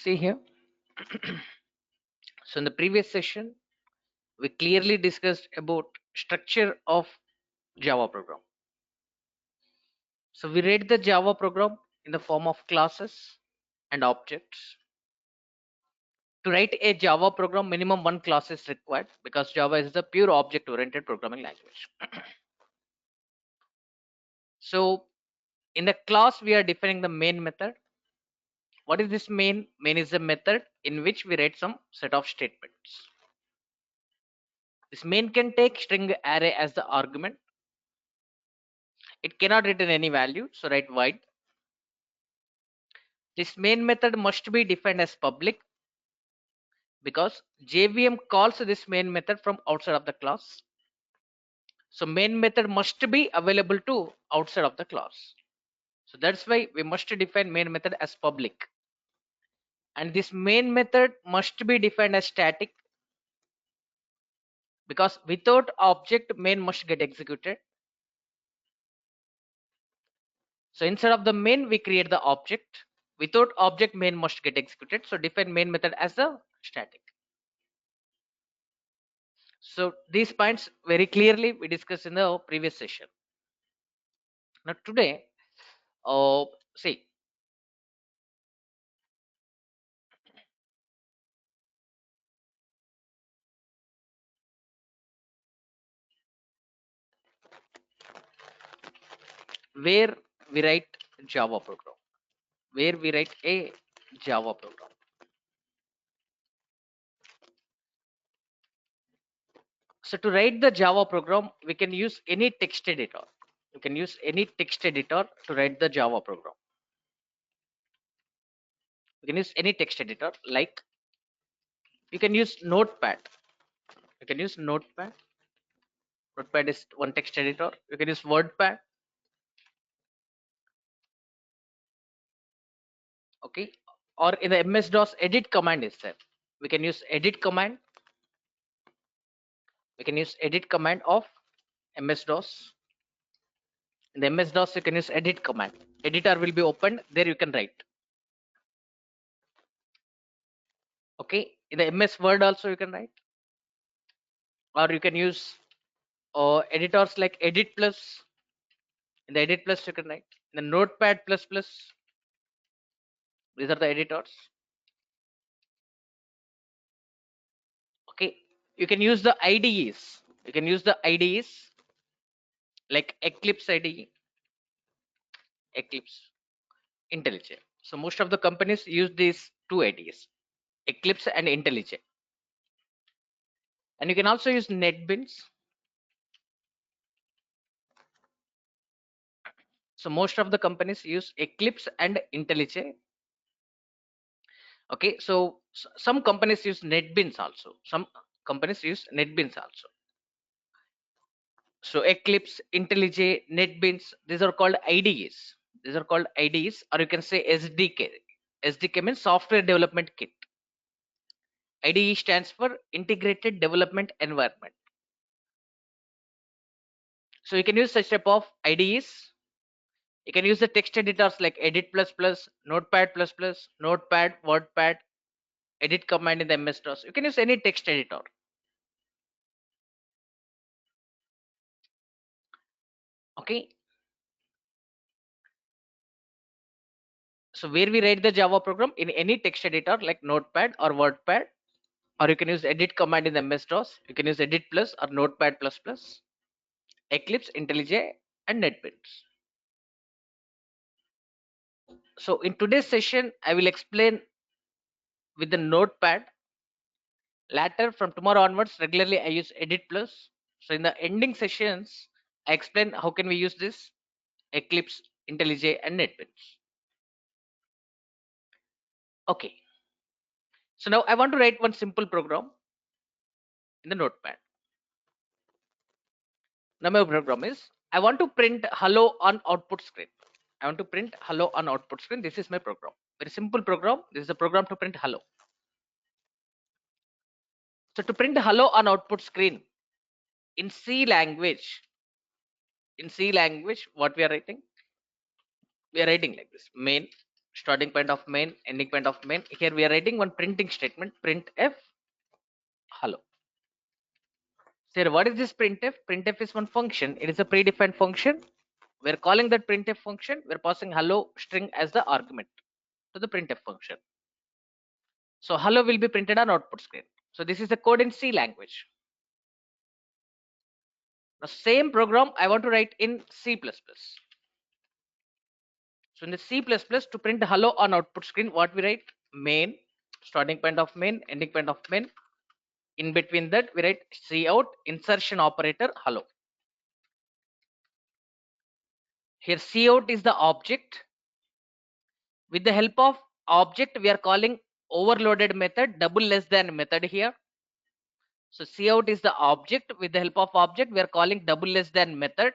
See here. So in the previous session, we clearly discussed about structure of Java program. So we read the Java program in the form of classes and objects. To write a Java program, minimum one class is required because Java is the pure object-oriented programming language. So in the class, we are defining the main method. What is this main? Main is a method in which we write some set of statements. This main can take string array as the argument. It cannot return any value, so write void. This main method must be defined as public because JVM calls this main method from outside of the class. So main method must be available to outside of the class. So that's why we must define main method as public. And this main method must be defined as static because without object main must get executed. So instead of the main, we create the object. Without object, main must get executed. So define main method as the static. So these points very clearly we discussed in the previous session. Now today, see, where we write Java program, where we write a Java program. So to write the Java program, we can use any text editor. You can use any text editor to write the Java program. You can use any text editor, like you can use Notepad. You can use Notepad. Notepad is one text editor. You can use WordPad. Okay, or in the MS-DOS edit command is there. We can use edit command. We can use edit command of MS-DOS. In the MS-DOS, you can use edit command. Editor will be opened. There you can write. Okay, in the MS Word also you can write, or you can use editors like Edit Plus. In the Edit Plus you can write. In the Notepad Plus Plus, these are the editors. Okay, you can use the IDEs. You can use the IDEs like Eclipse IDE, Eclipse, IntelliJ. So most of the companies use these two IDEs, Eclipse and IntelliJ. And you can also use NetBeans. So most of the companies use Eclipse and IntelliJ. Okay, so some companies use NetBeans also. Some companies use NetBeans also. So Eclipse, IntelliJ, NetBeans, these are called IDEs. These are called IDEs, or you can say SDK. SDK means Software Development Kit. IDE stands for Integrated Development Environment. So you can use such type of IDEs. You can use the text editors like Edit++, Notepad++, Notepad, WordPad, edit command in the MS-DOS. You can use any text editor. Okay. So where we write the Java program in any text editor like Notepad or WordPad, or you can use edit command in the MS-DOS. You can use Edit Plus or Notepad++, Eclipse, IntelliJ, and NetBeans. So in today's session, I will explain with the Notepad. Later, from tomorrow onwards, regularly I use Edit Plus. So in the ending sessions, I explain how can we use this Eclipse, IntelliJ, and NetBeans. Okay. So now I want to write one simple program in the Notepad. Now my program is, I want to print hello on output screen. I want to print hello on output screen. This is my program. Very simple program. This is a program to print hello. So to print hello on output screen in C language, what we are writing? We are writing like this: main starting point of main, ending point of main. Here we are writing one printing statement, printf hello. So here, what is this printf? Printf is one function. It is a predefined function. We're calling that printf function. We're passing hello string as the argument to the printf function. So hello will be printed on output screen. So this is the code in C language. The same program I want to write in C++. So in the C++, to print hello on output screen, what we write? Main, starting point of main, ending point of main. In between that, we write cout, insertion operator, hello. Here cout is the object. With the help of object, we are calling overloaded method, double less than method here. So cout is the object. With the help of object, we are calling double less than method.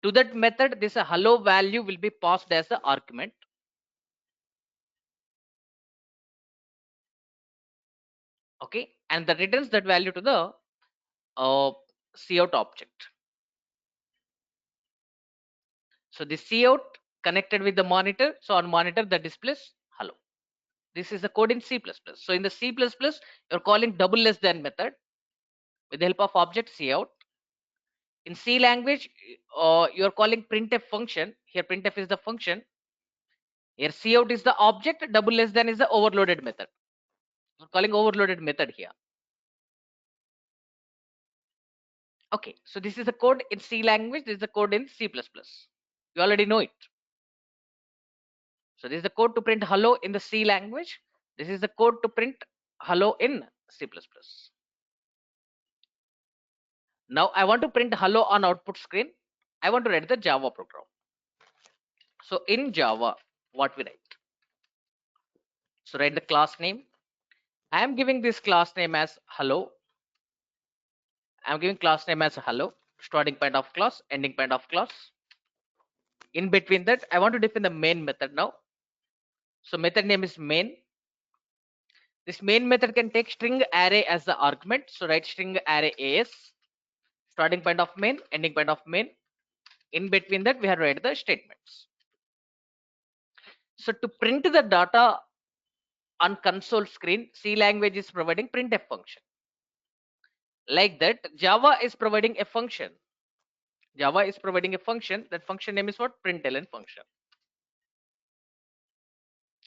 To that method, this hello value will be passed as the argument. Okay, and that returns that value to the cout object. So the cout connected with the monitor. So on monitor that displays hello. This is the code in C++. So in the C++, you're calling double less than method with the help of object cout. In C language, you're calling printf function. Here printf is the function. Here cout is the object. Double less than is the overloaded method. We're calling overloaded method here. Okay, so this is the code in C language. This is the code in C++. You already know it. So this is the code to print hello in the C language. This is the code to print hello in C++. Now I want to print hello on output screen. I want to write the Java program. So in Java, what we write? So write the class name. I am giving this class name as hello. I am giving class name as hello. Starting point of class, ending point of class. In between that, I want to define the main method now. So method name is main. This main method can take string array as the argument. So write string array as. Starting point of main, ending point of main. In between that, we have write the statements. So to print the data on console screen, C language is providing printf function. Like that, Java is providing a function. Java is providing a function. That function name is what? Println function.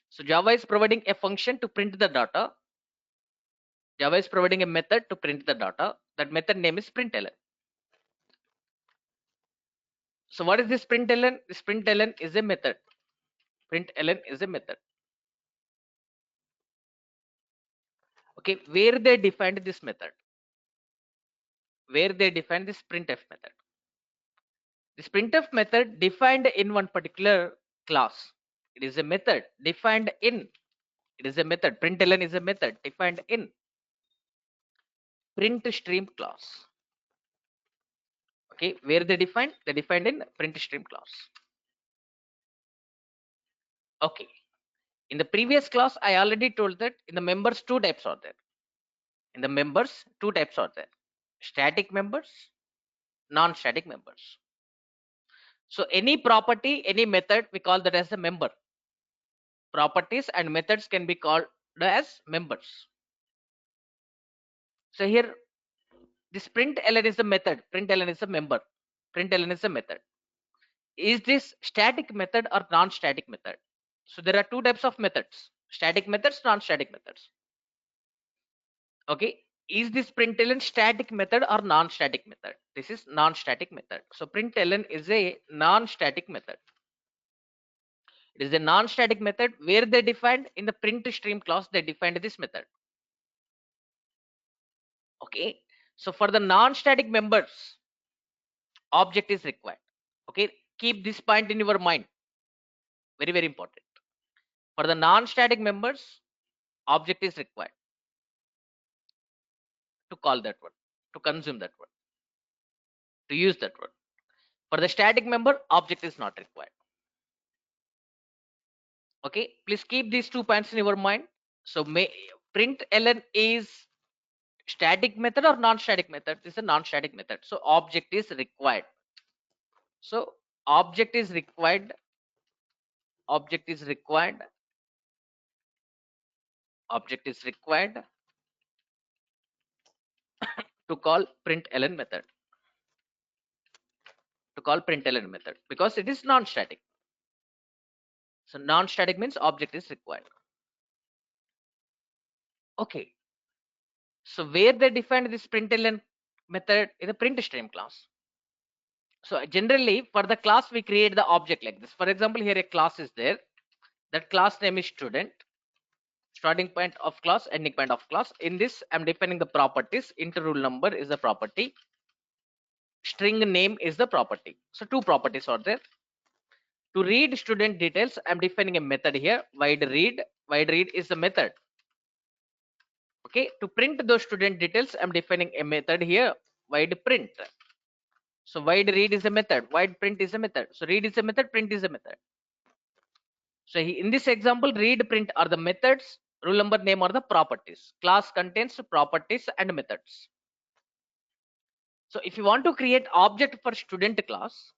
So Java is providing a function to print the data. Java is providing a method to print the data. That method name is println. So what is this println? This println is a method. Println is a method. Okay, where they defined this method? Where they defined this printf method? This printf method defined in one particular class. It is a method defined in. It is a method. Println is a method defined in print stream class. Okay, where they defined? They defined in print stream class. Okay. In the previous class, I already told that in the members, two types are there. In the members, two types are there. Static members, non-static members. So any property, any method, we call that as a member. Properties and methods can be called as members. So here, this println is the method. Println is a member. Println is a method. Is this static method or non-static method? So there are two types of methods: static methods, non-static methods. Okay, is this println static method or non-static method? This is non-static method. So println is a non-static method. It is a non-static method where they defined in the print stream class, they defined this method. Okay, so for the non-static members, object is required. Okay, keep this point in your mind. Very, very important. For the non-static members, object is required to call that one, to consume that one, to use that one. For the static member, object is not required. Okay, please keep these 2 points in your mind. So println is static method or non-static method? This is a non-static method. So object is required. So object is required object is required to call println method, because it is non-static. So non-static means object is required. Okay, so where they defined this println method in the print stream class. So generally for the class we create the object like this. For example, here a class is there. That class name is student. Starting point of class, ending point of class. In this I'm defining the properties. Int rule number is the property. String name is the property. So two properties are there. To read student details, I'm defining a method here. Void read. Void read is the method. Okay. To print those student details, I'm defining a method here. Void print. So void read is a method. Void print is a method. So read is a method. Print is a method. So in this example, read, print are the methods. Rule number, name are the properties. Class contains properties and methods. So if you want to create object for student class,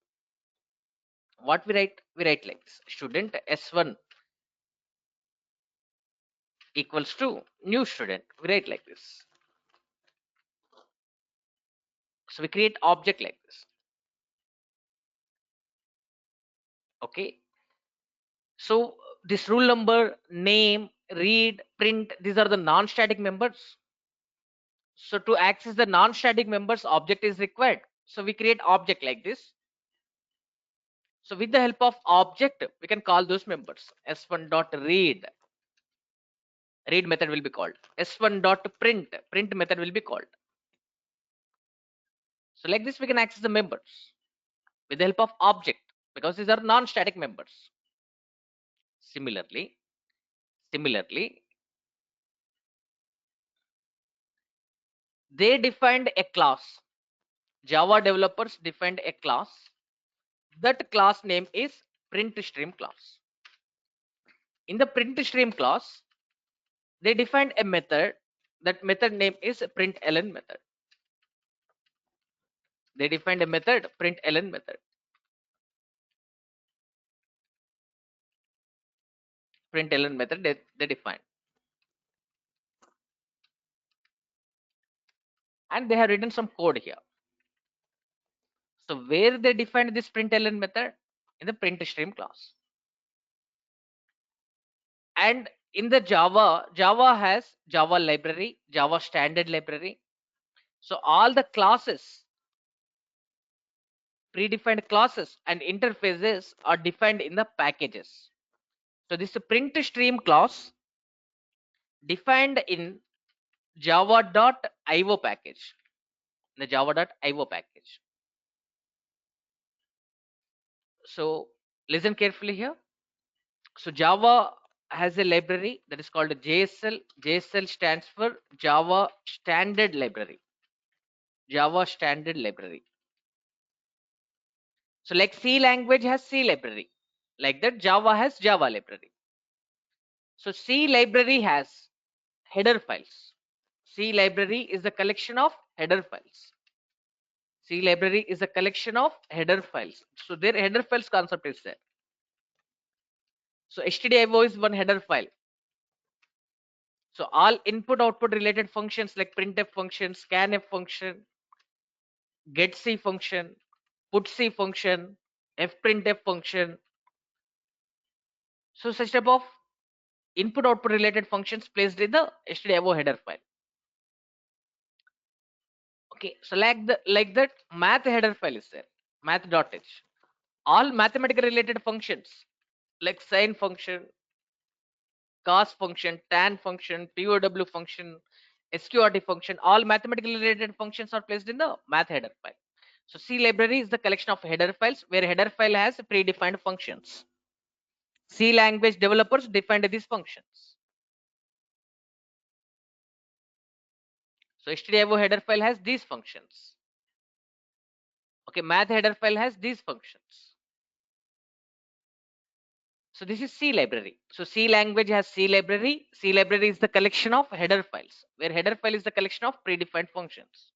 what we write? We write like this: student s1 equals to new student. We write like this. So we create object like this. Okay. So this rule number, name, read, print, these are the non-static members. So to access the non-static members, object is required. So we create object like this. So with the help of object, we can call those members. S1 dot read. Read method will be called. S1 dot print. Print method will be called. So like this, we can access the members with the help of object, because these are non-static members. Similarly, they defined a class. Java developers defined a class. That class name is print stream class. In the print stream class, they defined a method. That method name is println method. They defined a method, println method. Println method they defined. And they have written some code here. So where they defined this println method? In the print stream class. And in the Java has Java library, Java standard library. So all the classes, predefined classes and interfaces are defined in the packages. So this print stream class defined in java.io package. The java.io package. So listen carefully here. So Java has a library that is called JSL. JSL stands for Java Standard Library. Java Standard Library. So like C language has C library. Like that Java has Java library. So C library has header files. C library is a collection of header files. C library is a collection of header files. So their header files concept is there. So stdio is one header file. So all input output related functions like printf function, scanf function, getC function, putC function, fprintf function. So such type of input output related functions placed in the stdio header file. Okay, so like that math header file is there, math.h. All mathematical related functions like sine function, cos function, tan function, POW function, SQRT function, all mathematically related functions are placed in the math header file. So C library is the collection of header files where header file has predefined functions. C language developers defined these functions. So stdio header file has these functions. Okay, math header file has these functions. So this is C library. So C language has C library. C library is the collection of header files, where header file is the collection of predefined functions.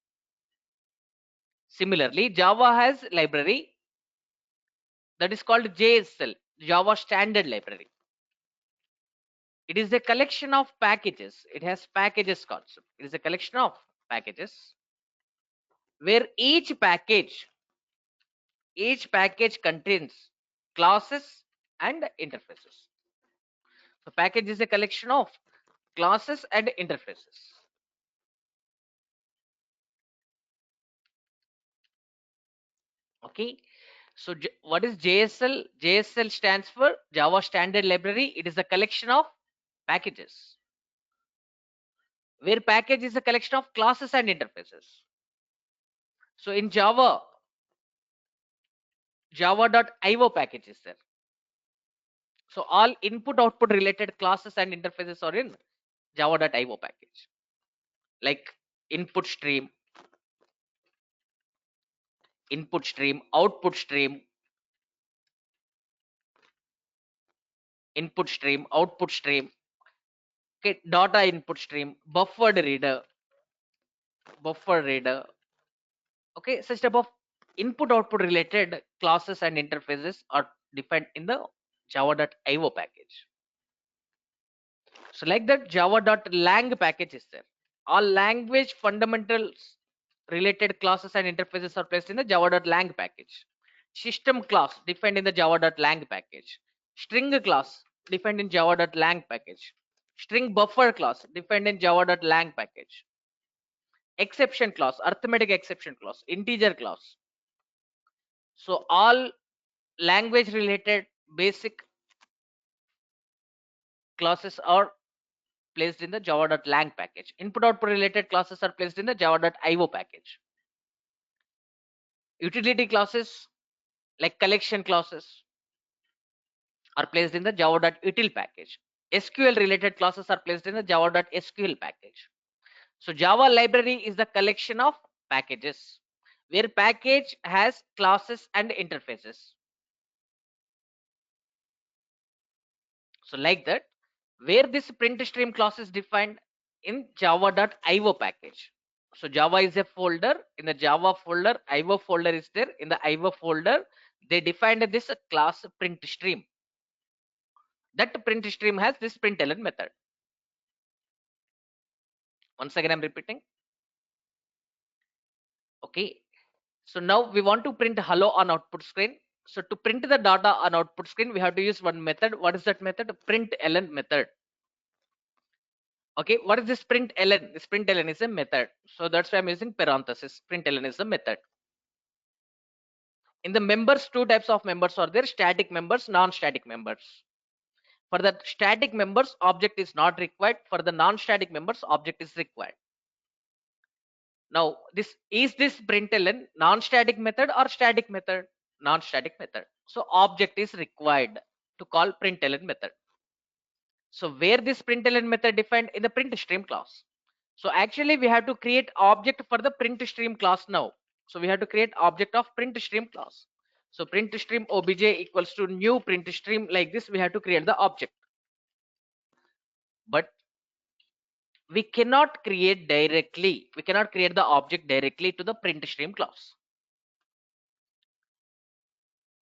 Similarly, Java has library that is called JSL. Java standard library. It is a collection of packages. It has packages concept. It is a collection of packages where each package contains classes and interfaces. So package is a collection of classes and interfaces. Okay. So what is JSL? JSL stands for Java Standard Library. It is a collection of packages where package is a collection of classes and interfaces. So in Java, java.io package is there. So all input output related classes and interfaces are in java.io package, like input stream, output stream, input stream, output stream, okay, data input stream, buffer reader, okay, such type of input output related classes and interfaces are defined in the java.io package. So like that, java.lang package is there. All language fundamentals related classes and interfaces are placed in the java.lang package. System class defined in the java.lang package. String class defined in java.lang package. String buffer class defined in java.lang package. Exception class, arithmetic exception class, integer class. So all language related basic classes are placed in the java.lang package. Input output related classes are placed in the java.io package. Utility classes like collection classes are placed in the java.util package. SQL related classes are placed in the java.sql package. So Java library is the collection of packages where package has classes and interfaces. So like that, where this print stream class is defined in java.io package. So Java is a folder. In the Java folder, IO folder is there. In the IO folder, they defined this class print stream. That print stream has this println method. Once again, I'm repeating. Okay. So now we want to print hello on output screen. So to print the data on output screen, we have to use one method. What is that method? Println method. Okay. What is this println? This println is a method. So that's why I'm using parenthesis. Println is a method. In the members, two types of members are there: static members, non-static members. For the static members, object is not required. For the non-static members, object is required. Now, this println non-static method or static method? Non-static method. So object is required to call println method. So where this println method defined in the print stream class. So actually we have to create object for the print stream class now. So we have to create object of print stream class. So print stream obj equals to new print stream, like this we have to create the object. But we cannot create the object directly to the print stream class.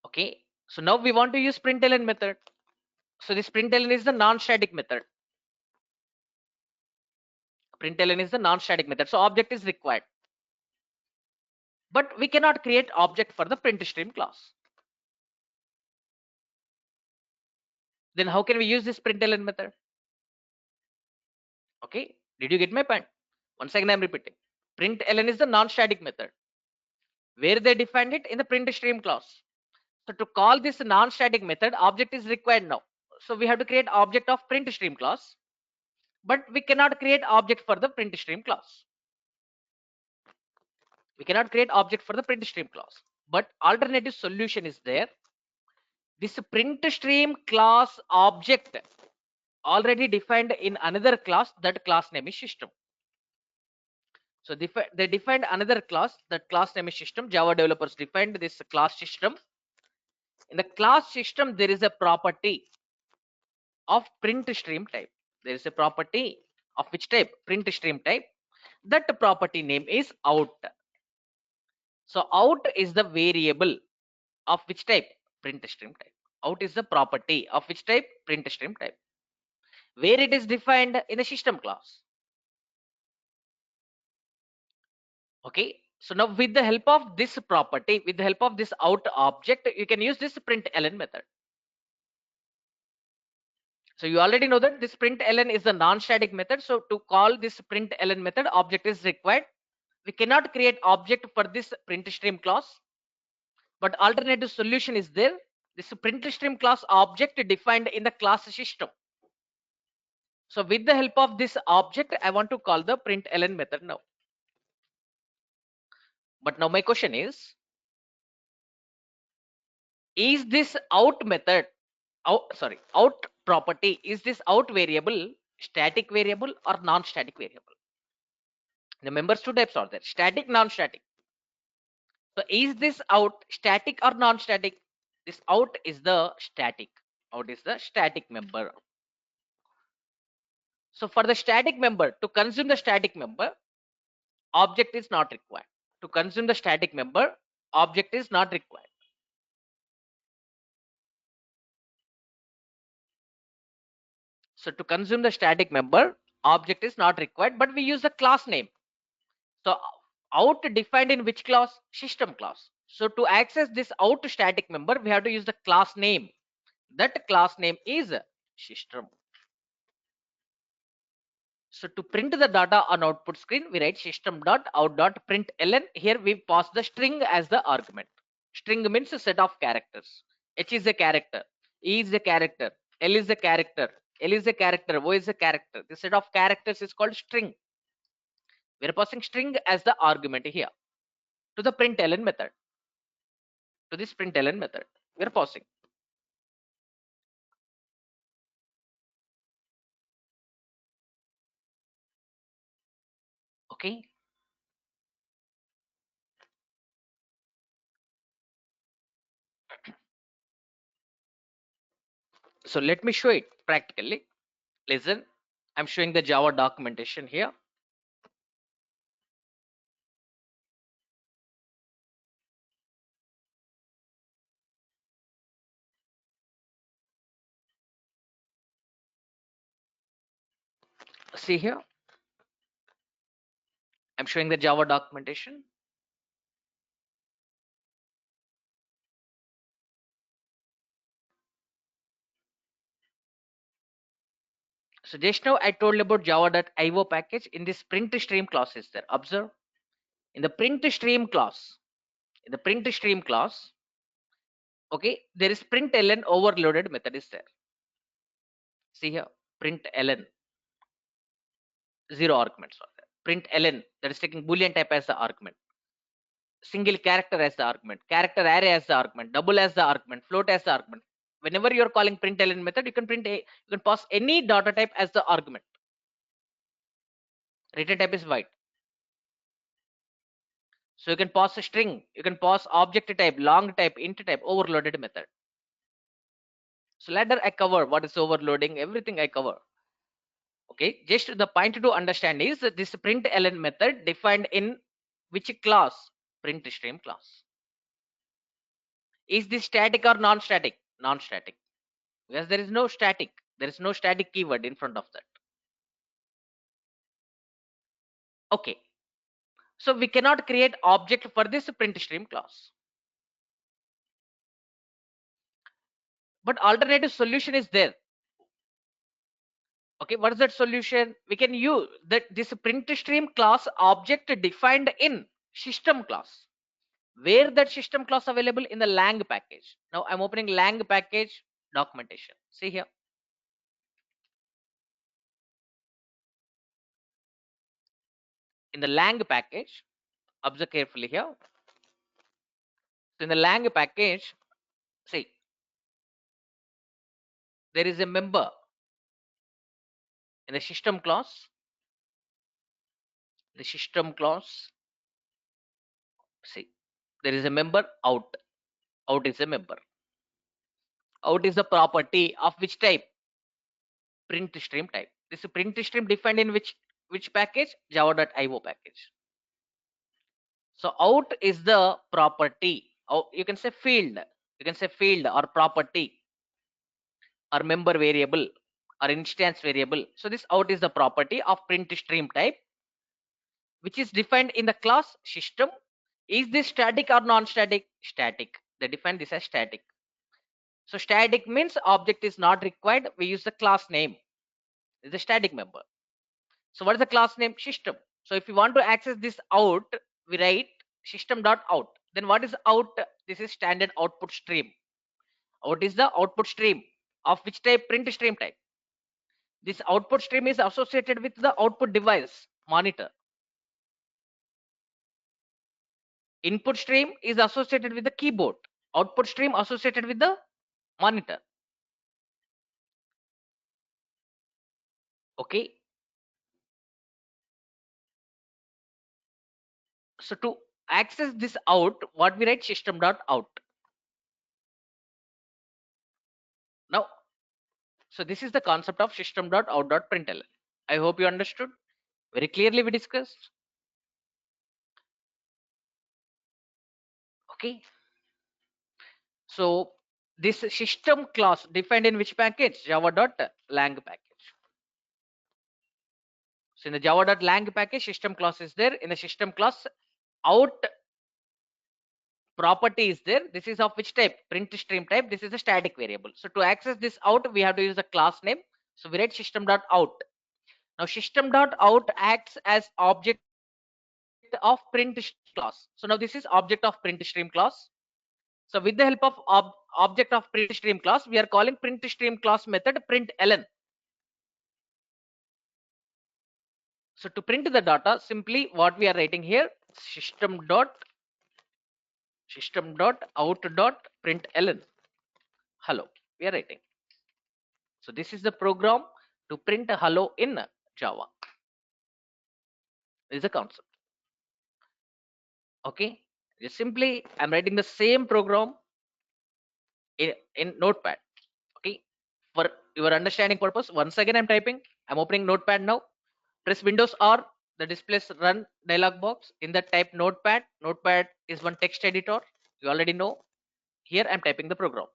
Okay, so now we want to use println method. So this println is the non-static method. Println is the non-static method, so object is required, but we cannot create object for the print stream class. Then how can we use this println method? Okay, did you get my point? Once again I'm repeating. Println is the non-static method where they defined it in the print stream class. So to call this non-static method, object is required now. So we have to create object of print stream class, but we cannot create object for the print stream class. We cannot create object for the print stream class, but alternative solution is there. This print stream class object already defined in another class. That class name is system. So they defined another class. That class name is system. Java developers defined this class system. In the class system, there is a property of print stream type. There is a property of which type? Print stream type. That property name is out. So out is the variable of which type? Print stream type. Out is the property of which type? Print stream type. Where it is defined? In the system class. Okay. So now with the help of this property, with the help of this out object, you can use this println method. So you already know that this println is the non-static method. So to call this println method, object is required. We cannot create object for this print stream class, but alternative solution is there. This print stream class object defined in the class system. So with the help of this object, I want to call the println method now. But now my question is this out method, out property, is this out variable static variable or non-static variable? The members two types are there, static, non-static. So is this out static or non-static? This out is the static. Out is the static member. So for the static member, to consume the static member, object is not required. To consume the static member, object is not required. So to consume the static member, object is not required, but we use the class name. So out defined in which class? System class. So to access this out static member, we have to use the class name. That class name is system. So to print the data on output screen, we write system.out.println. Here we pass the string as the argument. String means a set of characters. H is a character, E is a character, L is a character, L is a character, O is a character. The set of characters is called string. We are passing string as the argument here to the println method. To this println method, we are passing. Okay. So let me show it practically. Listen, I'm showing the Java documentation here. See here, I'm showing the Java documentation. So just now I told about java.io package. In this print stream class is there. Observe, in the print stream class, okay, there is println overloaded method is there. See here, println, zero arguments are there. Println, that is taking boolean type as the argument. Single character as the argument, character array as the argument, double as the argument, float as the argument. Whenever you are calling println method, you can pass any data type as the argument. Return type is white. So you can pass a string, you can pass object type, long type, int type, overloaded method. So later I cover what is overloading, everything I cover. Okay, just the point to understand is that this println method defined in which class? Print stream class. Is this static or non-static? Non-static. Because there is no static. There is no static keyword in front of that. Okay. So we cannot create object for this print stream class. But alternative solution is there. Okay, what is that solution? We can use that this print stream class object defined in system class. Where that system class available? In the lang package. Now I'm opening lang package documentation. See here. In the lang package, observe carefully here. So in the lang package, see, there is a member in the system class. The system class, see, there is a member out. Out is a member. Out is the property of which type? Print stream type. This print stream defined in which package? Java.io package. So out is the property. Oh, you can say field. You can say field or property or member variable or instance variable. So this out is the property of print stream type, which is defined in the class system. Is this static or non-static? Static. They define this as static. So static means object is not required. We use the class name. It's a static member. So what is the class name? System. So if you want to access this out, we write system.out. Then what is out? This is standard output stream. Out is the output stream of which type? Print stream type. This output stream is associated with the output device, monitor. Input stream is associated with the keyboard. Output stream associated with the monitor. Okay. So to access this out, what we write? System.out. Now, so this is the concept of system.out.println. I hope you understood. Very clearly we discussed. Okay. So this system class defined in which package? Java.lang package. So in the java.lang package, system class is there. In the system class, out property is there. This is of which type? Print stream type. This is a static variable. So to access this out, we have to use the class name. So we write system.out. Now system.out acts as object of print class. So now this is object of print stream class. So with the help of object of print stream class, we are calling print stream class method println. So to print the data, simply what we are writing here, system.out.println. Hello, we are writing. So this is the program to print a hello in Java. This is the concept. Okay, just simply I'm writing the same program in Notepad. Okay, for your understanding purpose, once again I'm typing. I'm opening Notepad now. Press Windows R. The displays run dialog box. In that type Notepad. Notepad is one text editor. You already know. Here I'm typing the program.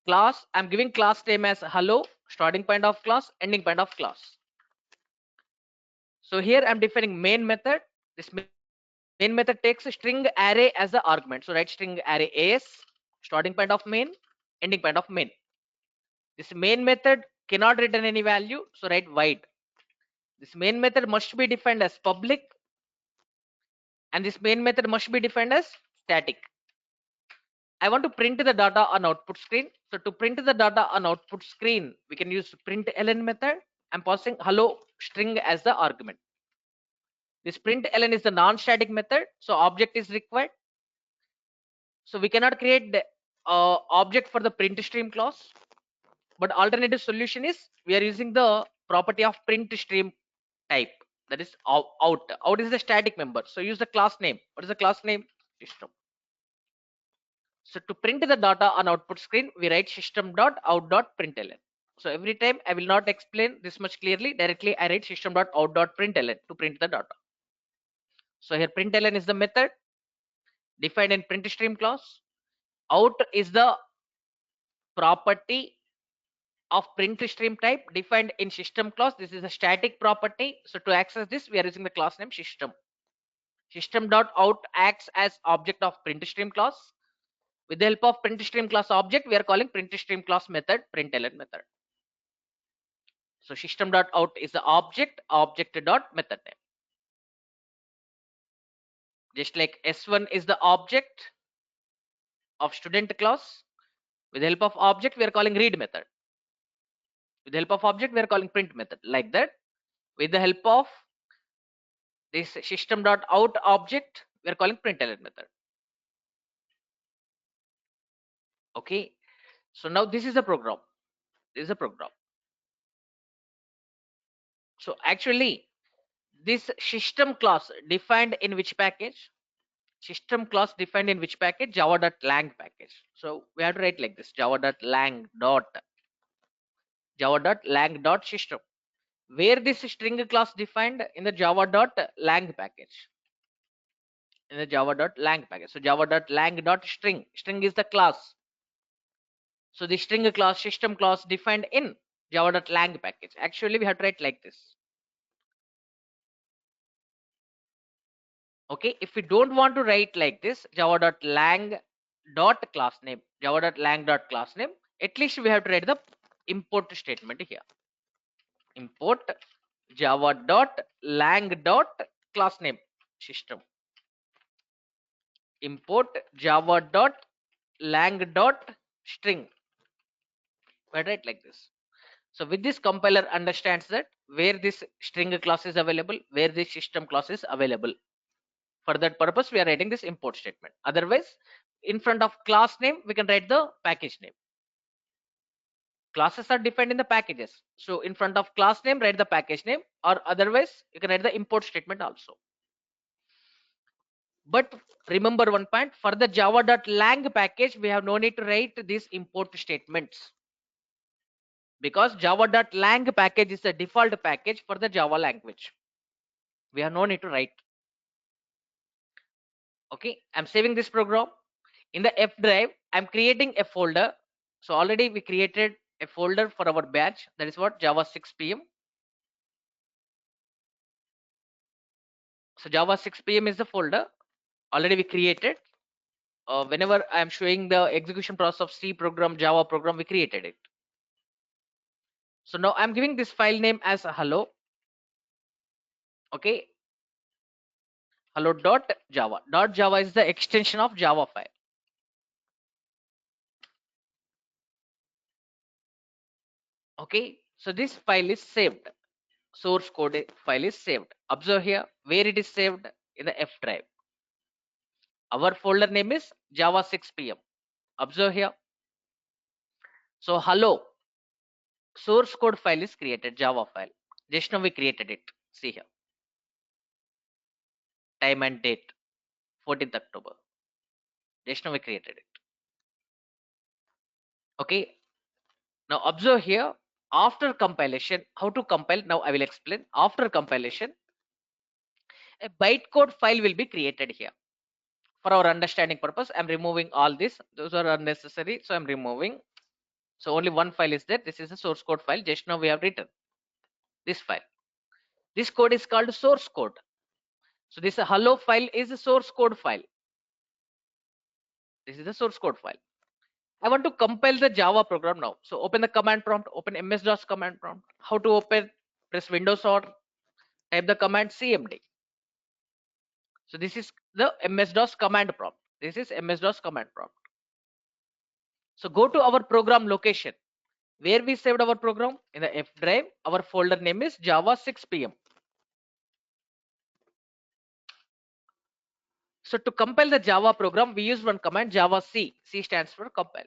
Class. I'm giving class name as hello. Starting point of class. Ending point of class. So here I'm defining main method. This main method takes a string array as the argument. So write string array as starting point of main, ending point of main. This main method cannot return any value. So write void. This main method must be defined as public, and this main method must be defined as static. I want to print the data on output screen. So to print the data on output screen, we can use println method. I'm passing hello string as the argument. This println is the non-static method, so object is required. So we cannot create the object for the print stream class, but alternative solution is we are using the property of print stream type, that is out. Out is the static member, so use the class name. What is the class name? System. So to print the data on output screen, we write system.out.println. So every time I will not explain this much clearly. Directly I write system.out.println to print the data. So here println is the method defined in print stream class. Out is the property of print stream type defined in system class. This is a static property. So to access this, we are using the class name system. System.out acts as object of print stream class. With the help of print stream class object, we are calling print stream class method println method. So system.out is the object dot method name. Just like S1 is the object of student class. With the help of object, we are calling read method. With the help of object, we are calling print method. Like that. With the help of this system.out object, we are calling println method. Okay. So now this is the program. This is a program. So actually, this system class defined in which package? System class defined in which package? Java.lang package. So we have to write like this: java.lang dot system. Where this string class defined? In the java.lang package. In the java.lang package. So java.lang.string. String is the class. So the string class, system class defined in java.lang package. Actually, we have to write like this. Okay, if we don't want to write like this, java.lang dot class name, java.lang dot class name, at least we have to write the import statement here. Import java.lang dot class name system. Import java.lang dot string. We write like this. So with this, compiler understands that where this string class is available, where this system class is available. For that purpose, we are writing this import statement. Otherwise, in front of class name, we can write the package name. Classes are defined in the packages. So in front of class name, write the package name, or otherwise, you can write the import statement also. But remember one point, for the java.lang package, we have no need to write these import statements, because java.lang package is the default package for the Java language. We have no need to write. Okay, I'm saving this program. In the F drive, I'm creating a folder. So already we created a folder for our batch, that is what, Java 6 PM. So Java 6 PM is the folder already we created. Whenever I'm showing the execution process of C program, Java program, we created it. So now I'm giving this file name as hello. Okay, hello.java. .java is the extension of Java file. Okay, so this file is saved. Source code file is saved. Observe here where it is saved, in the F drive. Our folder name is Java 6 PM. Observe here. So hello source code file is created, Java file. Just now we created it. See here. Time and date 14th October. Just now we created it. Okay. Now observe here. After compilation, how to compile? Now I will explain. After compilation, a bytecode file will be created here. For our understanding purpose, I'm removing all this. Those are unnecessary, so I'm removing. So only one file is there. This is the source code file. Just now we have written this file. This code is called source code. So this hello file is a source code file. This is the source code file. I want to compile the Java program now. So open the command prompt, open ms-dos command prompt. How to open? Press Windows or type the command cmd. So this is the ms-dos command prompt. This is ms-dos command prompt. So go to our program location. Where we saved our program? In the F drive. Our folder name is Java 6 PM. So to compile the Java program, we use one command, Java C. C stands for compile.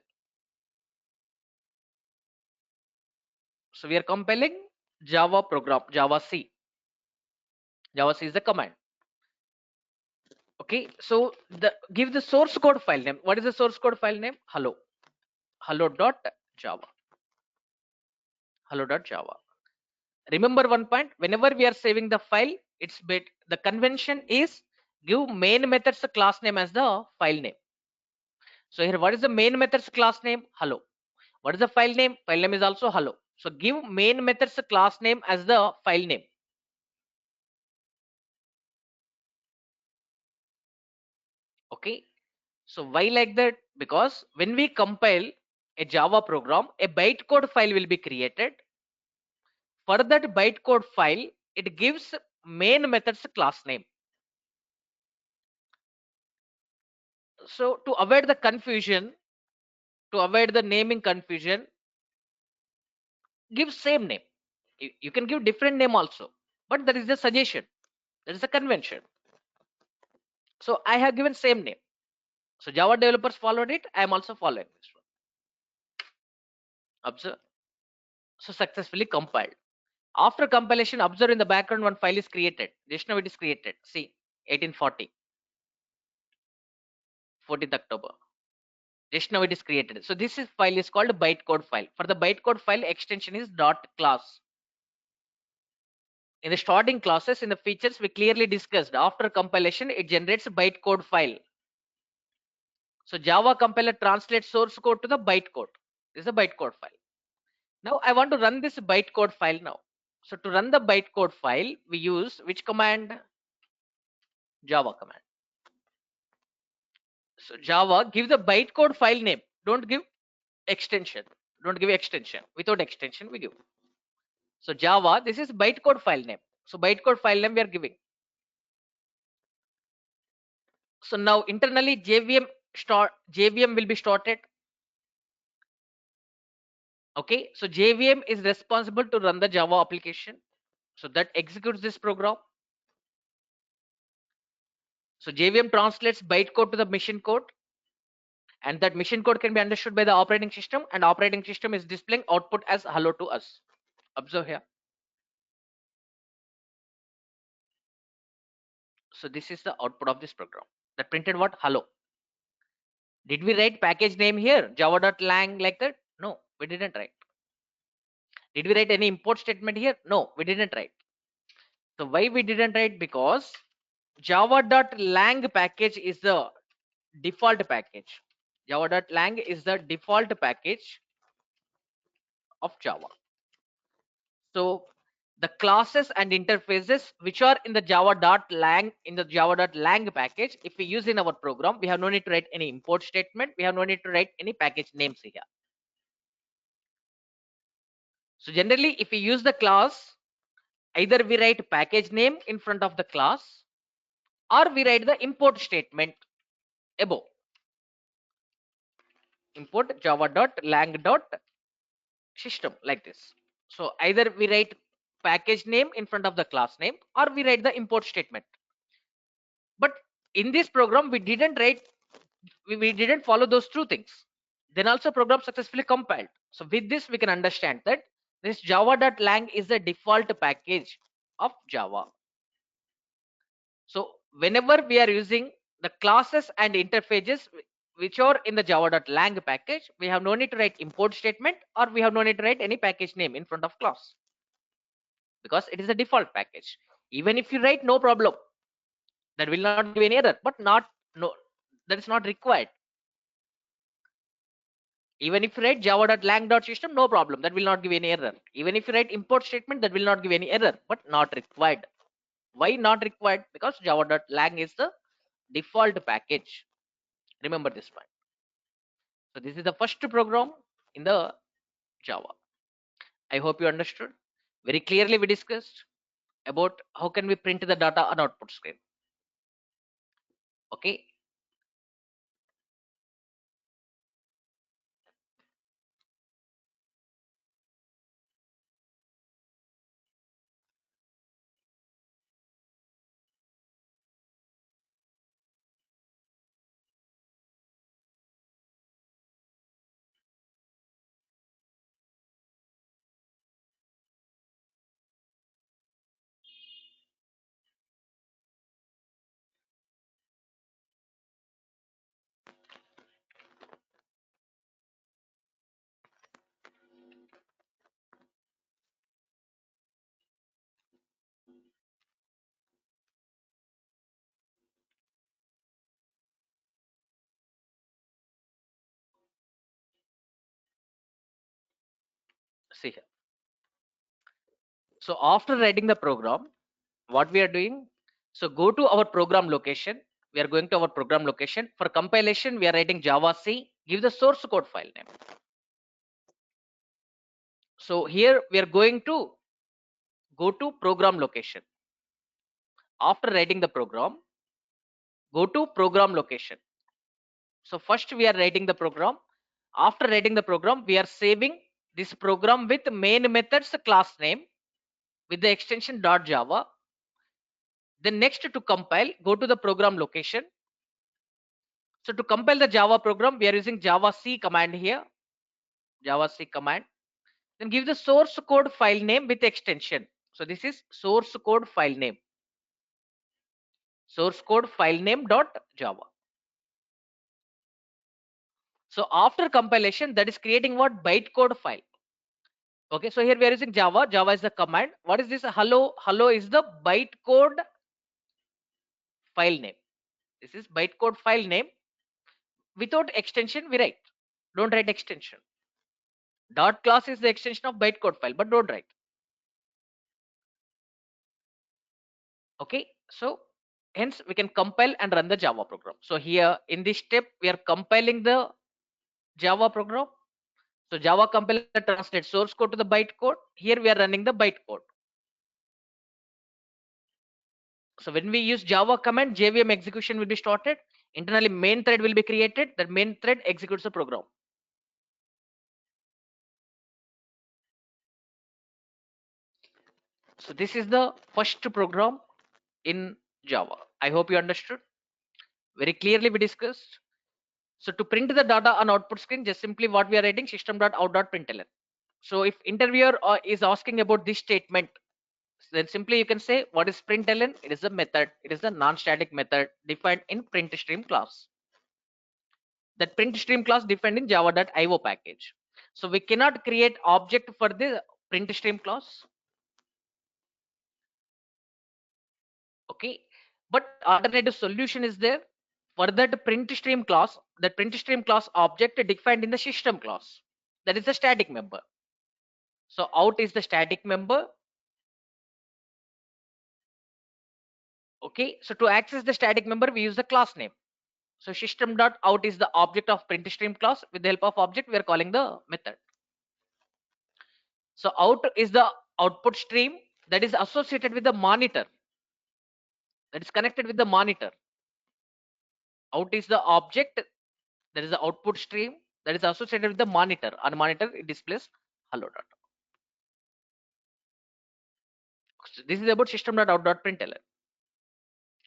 So we are compiling Java program, Java C. Java C is the command. Okay, so give the source code file name. What is the source code file name? Hello. Hello.java. Hello.java. Remember one point, whenever we are saving the file, it's bit the convention is give main method's class name as the file name. So here, what is the main method's class name? Hello. What is the file name? File name is also hello. So give main method's class name as the file name. Okay. So why like that? Because when we compile a Java program, a bytecode file will be created. For that bytecode file, it gives main method's class name. So to avoid the confusion, to avoid the naming confusion, give same name. You can give different name also, but that is the suggestion. That is the convention. So I have given same name. So Java developers followed it. I am also following this one. Observe. So successfully compiled. After compilation, observe in the background one file is created. Just now it is created. See, 1840, 14th October. Just now it is created. So this file is called bytecode file. For the bytecode file, extension is dot class. In the starting classes, in the features, we clearly discussed after compilation, it generates a bytecode file. So Java compiler translates source code to the bytecode. This is a bytecode file. Now I want to run this bytecode file now. So to run the bytecode file, we use which command? Java command. So Java, give the bytecode file name. Don't give extension. Don't give extension. Without extension, we give. So Java, this is bytecode file name. So bytecode file name we are giving. So now internally JVM will be started. Okay. So JVM is responsible to run the Java application. So that executes this program. So JVM translates bytecode to the machine code, and that machine code can be understood by the operating system, and operating system is displaying output as hello to us. Observe here. So this is the output of this program that printed what? Hello. Did we write package name here java.lang like that? No, we didn't write. Did we write any import statement here? No, we didn't write. So why we didn't write? Because java.lang package is the default package. Java.lang is the default package of Java. So the classes and interfaces which are in the java.lang package, if we use in our program, we have no need to write any import statement. We have no need to write any package names here. So generally, if we use the class, either we write package name in front of the class, or we write the import statement above. Import java.lang.system like this. So either we write package name in front of the class name, or we write the import statement. But in this program, we didn't follow those two things. Then also program successfully compiled. So with this, we can understand that this java.lang is the default package of Java. So whenever we are using the classes and interfaces which are in the java.lang package, we have no need to write import statement, or we have no need to write any package name in front of class, because it is a default package. Even if you write, no problem, that will not give any error, but not no that is not required. Even if you write java.lang.system, no problem, that will not give any error. Even if you write import statement, that will not give any error, but not required. Why not required? Because java.lang is the default package. Remember this point. So this is the first program in the Java. I hope you understood. Very clearly we discussed about how can we print the data on output screen. Okay. See here. So after writing the program, what we are doing? So go to our program location. We are going to our program location. For compilation, we are writing Java C. Give the source code file name. So here we are going to go to program location. After writing the program, go to program location. So first we are writing the program. After writing the program, we are saving this program with main methods class name with the extension .java. Then next to compile, go to the program location. So to compile the Java program, we are using Java C command here. Java C command. Then give the source code file name with extension. So this is source code file name. Source code file name .java. So after compilation, that is creating what? Bytecode file. Okay, so here we are using Java. Java is the command. What is this? Hello. Hello is the bytecode file name. This is bytecode file name. Without extension, we write. Don't write extension. Dot class is the extension of bytecode file, but don't write. Okay, so hence we can compile and run the Java program. So here in this step, we are compiling the Java program. So Java compiler translates source code to the bytecode. Here we are running the bytecode. So when we use Java command, JVM execution will be started. Internally, main thread will be created. That main thread executes the program. So this is the first program in Java. I hope you understood. Very clearly we discussed. So to print the data on output screen, just simply what we are writing system.out.println. So if interviewer is asking about this statement, then simply you can say what is println? It is a method. It is a non-static method defined in print stream class. That print stream class defined in java.io package. So we cannot create object for the print stream class. Okay, but alternative solution is there for that print stream class. That print stream class object defined in the system class, that is the static member. So out is the static member. Okay, so to access the static member we use the class name. So system.out is the object of print stream class. With the help of object we are calling the method. So out is the output stream that is associated with the monitor, that is connected with the monitor. Out is the object, that is the output stream that is associated with the monitor. On monitor it displays hello dot. So this is about system.out.println.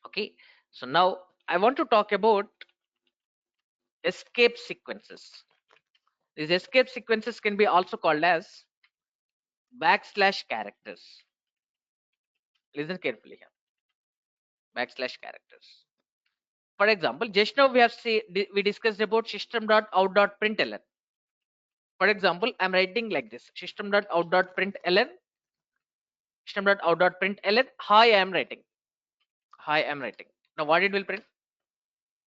Okay, so now I want to talk about escape sequences. These escape sequences can be also called as backslash characters. Listen carefully here. Backslash characters. For example, just now we have we discussed about system.out.println. For example, I'm writing like this: system.out.println, system.out.println. Hi, I am writing. Hi, I am writing. Now, what it will print?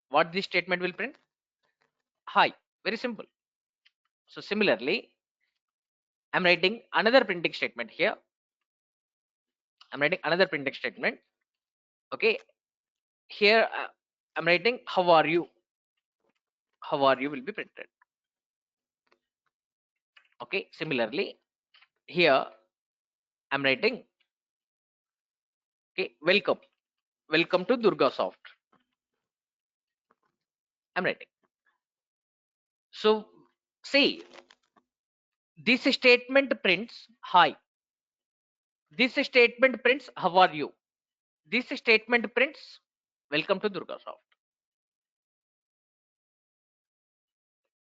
What this statement will print? Hi. Very simple. So similarly, I'm writing another printing statement here. I'm writing another printing statement. Okay. Here I'm writing how are you? How are you will be printed. Okay. Similarly, here I'm writing okay, welcome. Welcome to Durgasoft. I'm writing. So see, this statement prints hi. This statement prints how are you. This statement prints welcome to Durgasoft.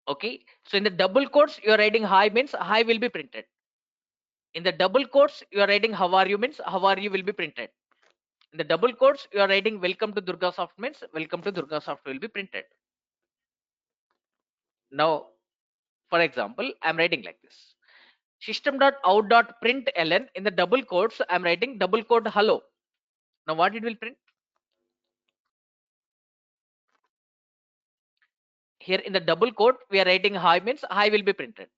Okay. So in the double quotes, you are writing hi means hi will be printed. In the double quotes, you are writing how are you means how are you will be printed. In the double quotes, you are writing welcome to Durgasoft means welcome to Durgasoft will be printed. Now, for example, I'm writing like this. System.out.println in the double quotes, I'm writing double quote hello. Now what it will print? Here in the double quote, we are writing hi means hi will be printed.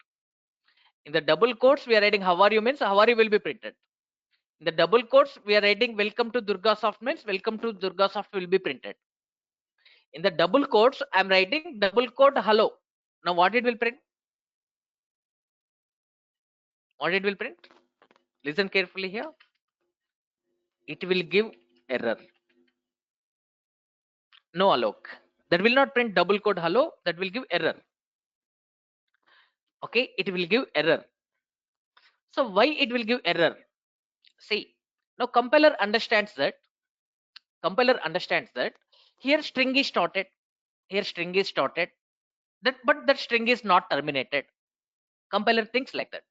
In the double quotes, we are writing how are you means how are you will be printed. In the double quotes, we are writing welcome to Durgasoft means welcome to Durgasoft will be printed. In the double quotes, I'm writing double quote hello. Now what it will print? What it will print? Listen carefully here. It will give error. No alloc. That will not print double quote hello. That will give error. Okay, it will give error. So why it will give error? See, now compiler understands that. Compiler understands that here string is started. Here string is started. But that string is not terminated. Compiler thinks like that.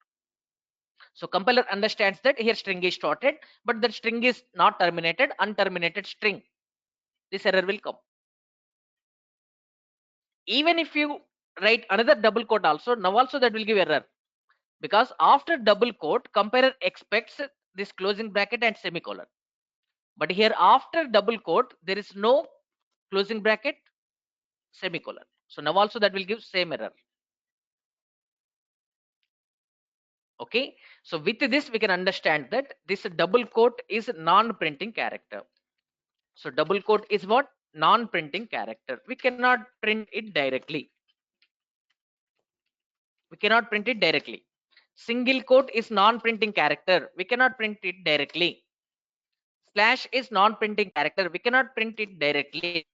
So compiler understands that here string is started, but that string is not terminated, unterminated string. This error will come. Even if you write another double quote also, now also that will give error. Because after double quote, compiler expects this closing bracket and semicolon. But here after double quote, there is no closing bracket, semicolon. So now also that will give same error. Okay, so with this we can understand that this double quote is non-printing character. So double quote is what? Non-printing character. We cannot print it directly. We cannot print it directly. Single quote is non-printing character. We cannot print it directly. Slash is non-printing character. We cannot print it directly.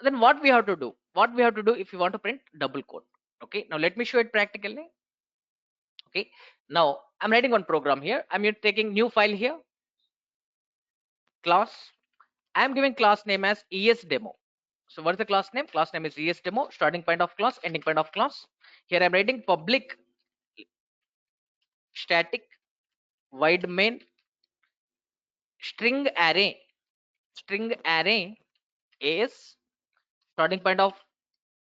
Then what we have to do? What we have to do if you want to print double quote? Okay, now let me show it practically. Okay, now I'm writing one program here. I'm taking new file here, class. I'm giving class name as es demo. So what's the class name? Class name is es demo. Starting point of class, ending point of class. Here I'm writing public static void main string array. String array is starting point of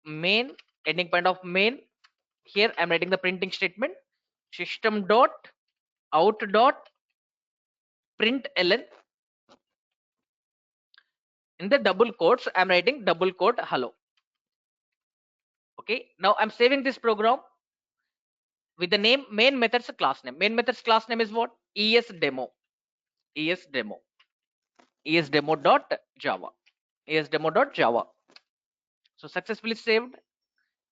main, ending point of main. Here I'm writing the printing statement. System dot out dot println. In the double quotes I'm writing double quote hello. Okay, now I'm saving this program with the name main methods class name. Main methods class name is what? Es demo. Es demo. Es demo dot java. Es demo dot java. So successfully saved.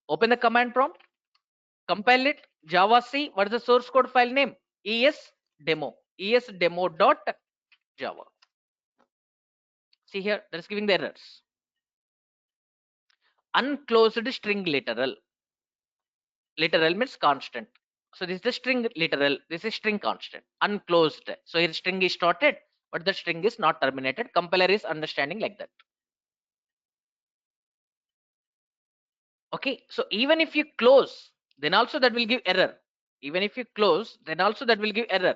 Open the command prompt. Compile it. Java C. What is the source code file name? Es demo. Es demo dot java. See here, that is giving the errors. Unclosed string literal. Literal means constant. So this is the string literal. This is string constant. Unclosed. So here string is started, but the string is not terminated. Compiler is understanding like that. Okay. So even if you close, then also that will give error. Even if you close, then also that will give error.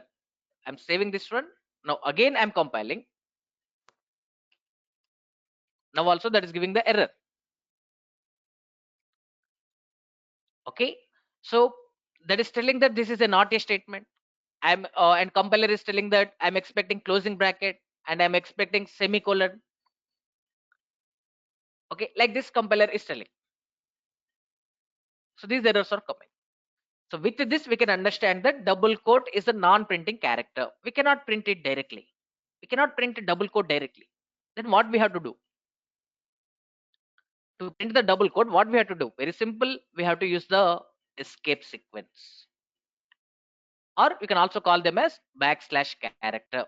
I'm saving this one. Now again I'm compiling. Now also that is giving the error. Okay. So that is telling that this is a not a statement. I'm and compiler is telling that I'm expecting closing bracket and I'm expecting semicolon. Okay, like this compiler is telling. So these errors are coming. So with this we can understand that double quote is a non-printing character. We cannot print it directly. We cannot print a double quote directly. Then what we have to do? To print the double quote, what we have to do? Very simple. We have to use the escape sequence. Or we can also call them as backslash character.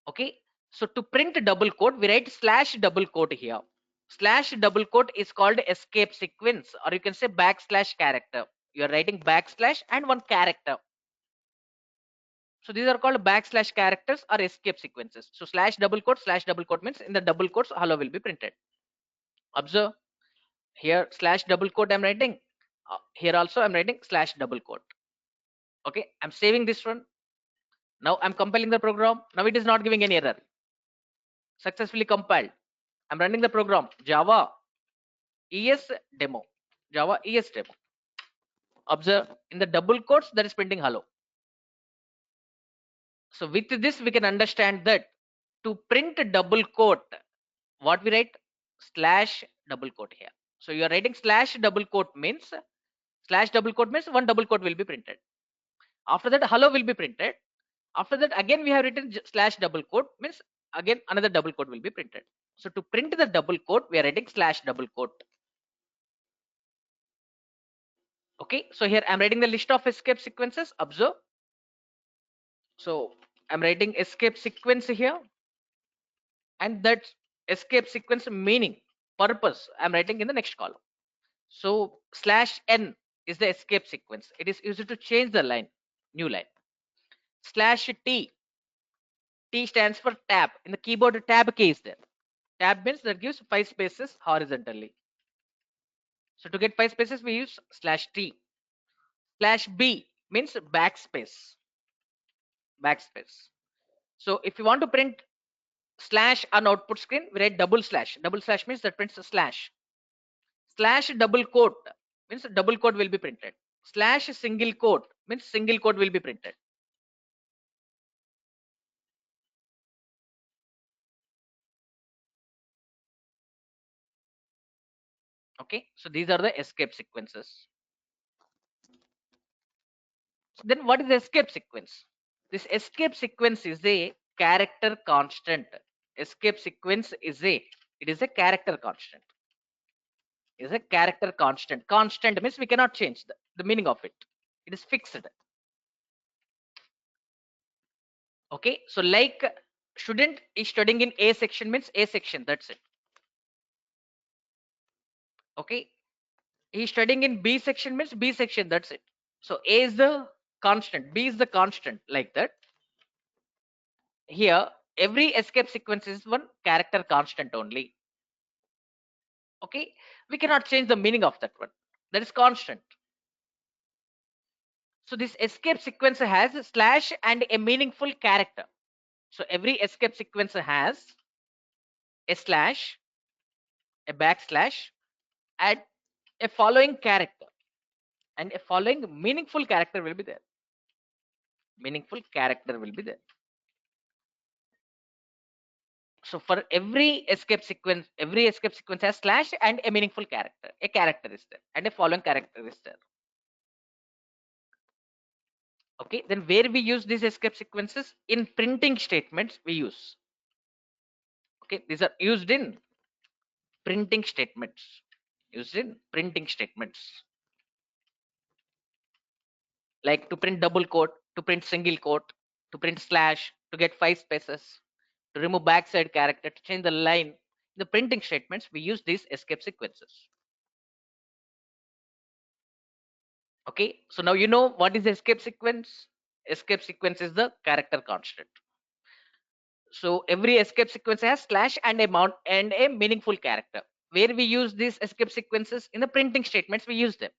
Okay. So to print double quote, we write slash double quote here. Slash double quote is called escape sequence, or you can say backslash character. You are writing backslash and one character. So these are called backslash characters or escape sequences. So slash double quote means in the double quotes hello will be printed. Observe here slash double quote I'm writing. Here also I'm writing slash double quote. Okay, I'm saving this one. Now I'm compiling the program. Now it is not giving any error. Successfully compiled. I'm running the program. Java ES demo. Java ES demo. Observe in the double quotes that is printing hello. So with this we can understand that to print double quote, what we write? Slash double quote here. So you are writing slash double quote means one double quote will be printed. After that hello will be printed. After that again we have written slash double quote means again another double quote will be printed. So to print the double quote we are writing slash double quote. Okay, so here I'm writing the list of escape sequences. Observe. So I'm writing escape sequence here, and that escape sequence meaning purpose I'm writing in the next column. So slash n is the escape sequence. It is used to change the line, new line. Slash t stands for tab. In the keyboard, tab key is there. Tab means that gives 5 spaces horizontally. So to get 5 spaces, we use slash t. Slash b means backspace. Backspace. So if you want to print slash on output screen, we write double slash. Double slash means that prints a slash. Slash double quote means double quote will be printed. Slash single quote means single quote will be printed. Okay, so these are the escape sequences. So then what is the escape sequence? This escape sequence is a character constant. Escape sequence is it is a character constant. Is a character constant. Constant means we cannot change the meaning of it. It is fixed. Okay, so like student is studying in A section means A section, that's it. Okay, he's studying in B section means B section, that's it. So A is the constant, B is the constant, like that. Here every escape sequence is one character constant only. Okay, we cannot change the meaning of that one, that is constant. So this escape sequence has a slash and a meaningful character. So every escape sequence has a slash, a backslash, and a following character, and a following meaningful character will be there. Meaningful character will be there. So for every escape sequence has slash and a meaningful character. A character is there and a following character is there. Okay, then where we use these escape sequences? In printing statements we use. Okay, these are used in printing statements. Used in printing statements. Like to print double quote, to print single quote, to print slash, to get 5 spaces, to remove backside character, to change the line. In the printing statements, we use these escape sequences. Okay, so now you know what is the escape sequence. Escape sequence is the character constant. So every escape sequence has slash and a mount and a meaningful character. Where we use these escape sequences? In the printing statements we use them.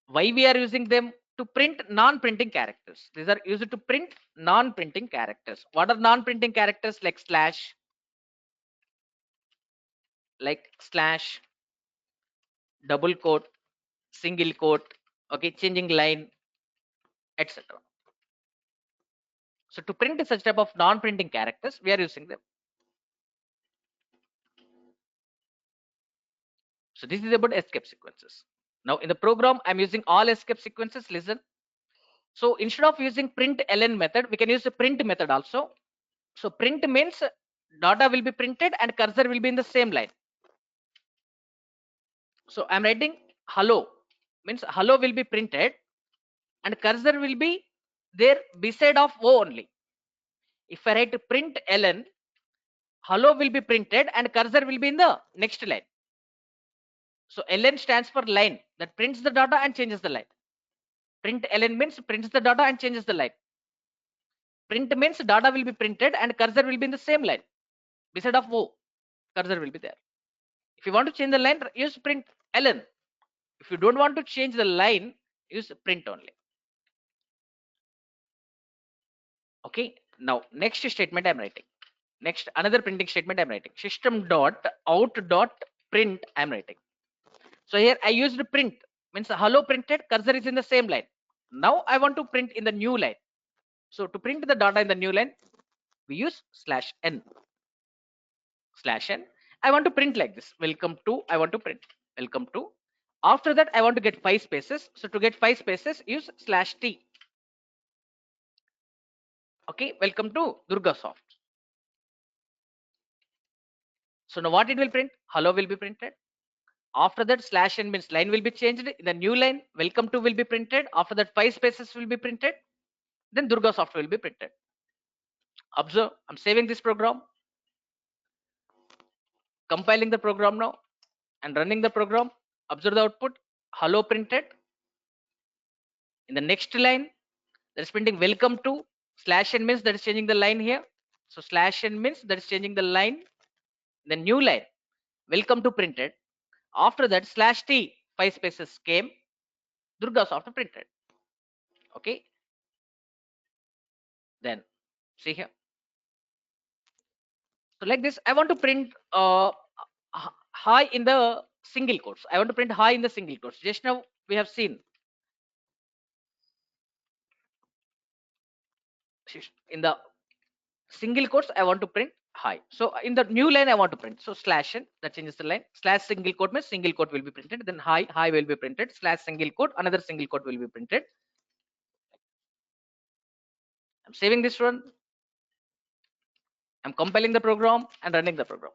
Why we are using them? To print non-printing characters. These are used to print non-printing characters. What are non-printing characters? Like slash, double quote, single quote, okay, changing line, etc. So to print such type of non-printing characters, we are using them. So this is about escape sequences. Now in the program, I'm using all escape sequences. Listen. So instead of using print ln method, we can use the print method also. So print means data will be printed and cursor will be in the same line. So I'm writing hello, means hello will be printed and cursor will be there beside of O only. If I write print ln, hello will be printed and cursor will be in the next line. So ln stands for line that prints the data and changes the line. Print ln means prints the data and changes the line. Print means data will be printed and cursor will be in the same line. Beside of O, cursor will be there. If you want to change the line, use print ln. If you don't want to change the line, use print only. Okay, now next statement I'm writing. Next, another printing statement I'm writing. System dot out dot print I'm writing. So here I used print, means hello printed, cursor is in the same line. Now I want to print in the new line. So to print the data in the new line, we use slash n. Slash n. I want to print like this. Welcome to, I want to print. Welcome to. After that, I want to get 5 spaces. So to get 5 spaces, use slash t. Okay, welcome to Durgasoft. So now what it will print? Hello will be printed. After that, slash n means line will be changed. In the new line, welcome to will be printed. After that, 5 spaces will be printed. Then Durgasoft will be printed. Observe, I'm saving this program, compiling the program now, and running the program. Observe the output. Hello printed. In the next line, that is printing welcome to. Slash n means that is changing the line here. So slash n means that is changing the line. The new line, welcome to printed. After that, slash t, 5 spaces came. Durgasoft printed. Okay. Then see here. So like this, I want to print high in the single quotes. I want to print high in the single quotes. Just now we have seen in the single quotes, I want to print hi. So in the new line I want to print. So slash n, that changes the line. Slash single quote means single quote will be printed. Then hi will be printed. Slash single quote, another single quote will be printed. I'm saving this one. I'm compiling the program and running the program.